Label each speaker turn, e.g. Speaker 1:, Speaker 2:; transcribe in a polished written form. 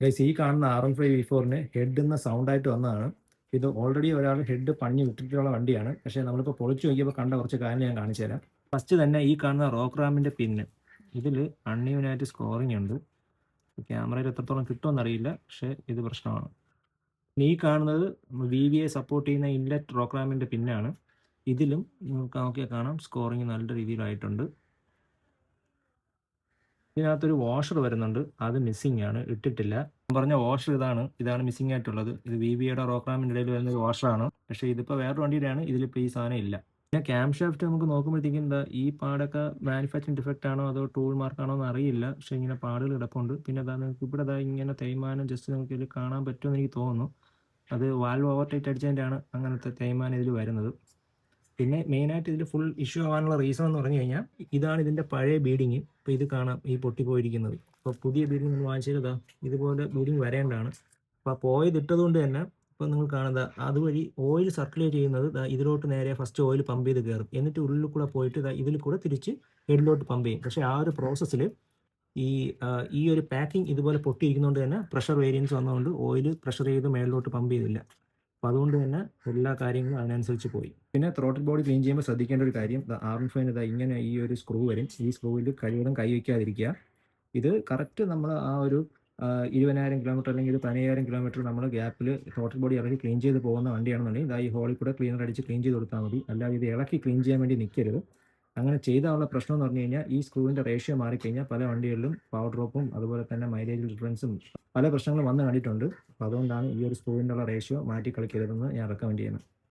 Speaker 1: Guys ഈ കാണുന്ന R15V4 head എന്ന സൗണ്ട് ആയിട്ട് വന്നതാണ്. ഇത് ഓൾറെഡി ഒരാൾ ഹെഡ് പണിഞ്ഞ് വിട്ടിട്ടുള്ള വണ്ടിയാണ്. പക്ഷേ നമ്മളിപ്പോൾ പൊളിച്ചു നോക്കിയപ്പോൾ കണ്ട കുറച്ച് കാര്യങ്ങൾ ഞാൻ കാണിച്ചു തരാം. ഫസ്റ്റ് തന്നെ ഈ കാണുന്ന റോക്ക് റാമിൻ്റെ പിന്ന് ഇതിൽ അൺഈവനായിട്ട് സ്കോറിംഗ് ഉണ്ട്. ക്യാമറയിൽ എത്രത്തോളം കിട്ടുമെന്നറിയില്ല, പക്ഷേ ഇത് പ്രശ്നമാണ്. ഈ കാണുന്നത് VVA സപ്പോർട്ട് ചെയ്യുന്ന ഇൻലെറ്റ് റോക്ക് റാമിൻ്റെ പിന്നാണ്. ഇതിലും നമുക്ക് നോക്കിയാൽ കാണാം സ്കോറിംഗ് നല്ല രീതിയിലായിട്ടുണ്ട്. ഇതിനകത്തൊരു വാഷർ വരുന്നുണ്ട്, അത് മിസ്സിംഗ് ആണ്, ഇട്ടിട്ടില്ല. ഞാൻ പറഞ്ഞ വാഷർ ഇതാണ് മിസ്സിംഗ് ആയിട്ടുള്ളത്. ഇത് VVAയുടെ റോക്ക് റാമിൻ്റെ ഇടയിൽ വരുന്ന ഒരു വാഷറാണ്. പക്ഷേ ഇതിപ്പോൾ വേറെ വണ്ടിയുടെയാണ്, ഇതിലിപ്പോൾ ഈ സാധനം ഇല്ല. പിന്നെ ക്യാം ഷാഫ്റ്റ് നമുക്ക് നോക്കുമ്പോഴത്തേക്കും എന്താ ഈ പാടൊക്കെ മാനുഫാക്ചറിങ് ഡിഫക്റ്റ് ആണോ അതോ ടൂൾ മാർക്കാണോ എന്ന് അറിയില്ല. പക്ഷേ ഇങ്ങനെ പാടുകൾ കിടപ്പുണ്ട്. പിന്നെ നിങ്ങൾക്ക് ഇവിടെ ഇങ്ങനെ തേയ്മാനം ജസ്റ്റ് നിങ്ങൾക്ക് ഇതിൽ കാണാൻ പറ്റുമെന്ന് എനിക്ക് തോന്നുന്നു. അത് വാൽവ് ഓവർ ടൈറ്റ് അടിച്ചതിൻ്റെയാണ് അങ്ങനത്തെ തേയ്മാനം ഇതിൽ വരുന്നത്. പിന്നെ മെയിനായിട്ട് ഇതിൽ ഫുൾ ഇഷ്യൂ ആവാനുള്ള റീസൺ എന്ന് പറഞ്ഞു കഴിഞ്ഞാൽ ഇതാണ് ഇതിൻ്റെ പഴയ ബീഡിങ്. ഇപ്പോൾ ഇത് കാണാം, ഈ പൊട്ടിപ്പോയിരിക്കുന്നത്. അപ്പോൾ പുതിയ ബീഡിങ് നമ്മൾ വാങ്ങിച്ചതാ ഇതുപോലെ ബീഡിങ് വരേണ്ടതാണ്. അപ്പോൾ പോയതിട്ടത് കൊണ്ട് തന്നെ ഇപ്പോൾ നിങ്ങൾ കാണുന്നത് അതുവഴി ഓയിൽ സർക്കുലേറ്റ് ചെയ്യുന്നത് ഇതിലോട്ട് നേരെ ഫസ്റ്റ് ഓയിൽ പമ്പ് ചെയ്ത് കയറും. എന്നിട്ട് ഉള്ളിൽ കൂടെ പോയിട്ട് ഇതിൽ കൂടെ തിരിച്ച് ഹെഡിലോട്ട് പമ്പ് ചെയ്യും. പക്ഷേ ആ ഒരു പ്രോസസ്സിൽ ഈ ഒരു പാക്കിംഗ് ഇതുപോലെ പൊട്ടിയിരിക്കുന്നതുകൊണ്ട് തന്നെ പ്രഷർ വേരിയൻസ് വന്നതുകൊണ്ട് ഓയിൽ പ്രഷർ ചെയ്ത് മേളിലോട്ട് പമ്പ് ചെയ്തില്ല. അപ്പോൾ അതുകൊണ്ട് തന്നെ എല്ലാ കാര്യങ്ങളും അതിനനുസരിച്ച് പോയി. പിന്നെ ത്രോട്ടിൽ ബോഡി ക്ലീൻ ചെയ്യുമ്പോൾ ശ്രദ്ധിക്കേണ്ട ഒരു കാര്യം, R15 ഇങ്ങനെ ഈ ഒരു സ്ക്രൂ വരും. ഈ സ്ക്രൂവിൽ കഴിവതും കൈ വയ്ക്കാതിരിക്കുക. ഇത് കറക്റ്റ് നമ്മൾ ആ ഒരു 20,000 കിലോമീറ്റർ അല്ലെങ്കിൽ 15,000 കിലോമീറ്റർ നമ്മൾ ഗ്യാപ്പിൽ ത്രോട്ടിൽ ബോഡി ഇറക്കി ക്ലീൻ ചെയ്ത് പോകുന്ന വണ്ടിയാണെന്നുണ്ടെങ്കിൽ ഈ ഹോളിൽ കൂടെ ക്ലീനർ അടിച്ച് ക്ലീൻ ചെയ്ത് കൊടുത്താൽ മതി. അല്ലാതെ ഇത് ഇളക്കി ക്ലീൻ ചെയ്യാൻ വേണ്ടി നിൽക്കരുത്. അങ്ങനെ ചെയ്താലുള്ള പ്രശ്നം എന്ന് പറഞ്ഞു കഴിഞ്ഞാൽ ഈ സ്ക്രൂവിൻ്റെ റേഷ്യോ മാറിക്കഴിഞ്ഞാൽ പല വണ്ടികളിലും പവർ ഡ്രോപ്പും അതുപോലെ തന്നെ മൈലേജ് ഡിഫറൻസും പല പ്രശ്നങ്ങളും വന്ന് കണ്ടിട്ടുണ്ട്. അപ്പോൾ അതുകൊണ്ടാണ് ഈ ഒരു സ്ക്രൂവിൻ്റെ ഉള്ള റേഷ്യോ മാറ്റി കളിക്കരുതെന്ന് ഞാൻ റെക്കമെൻഡ് ചെയ്യുന്നത്.